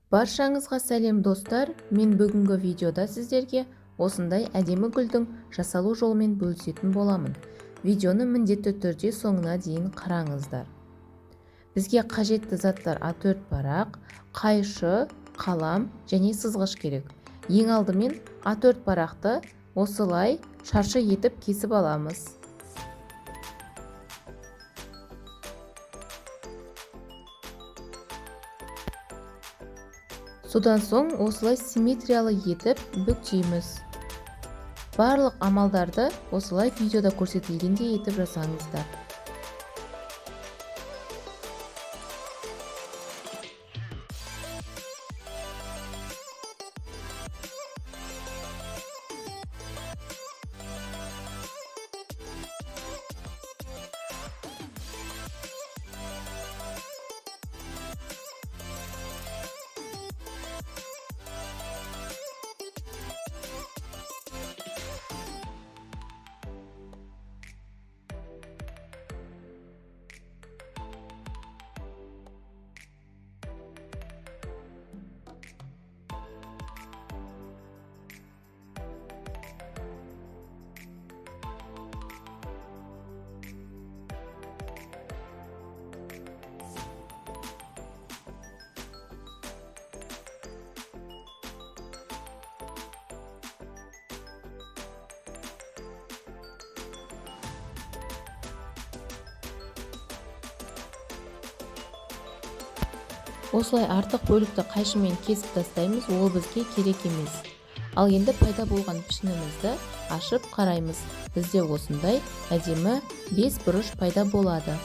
Баршаңызға сәлем достар, мен бүгінгі видеода сіздерге осындай әдемі гүлдің жасалу жолымен бөлісетін боламын. Видеоны міндетті түрде соңына дейін қараңыздар. Бізге қажетті заттар A4 парақ, қайшы, қалам және сызғыш керек. Ең алдымен A4 парақты осылай шаршы етіп кесіп аламыз. Содан соң осылай симметриялы етіп бүктейміз. Барлық амалдарды осылай видеода көрсетілгендей етіп жасаңыздар. Осылай артық бөлікті қайшымен кесіп тастаймыз, ол бізге керек емес. Ал енді пайда болған пішінімізді ашып қараймыз. Бізде осындай әдемі 5 бұрыш пайда болады.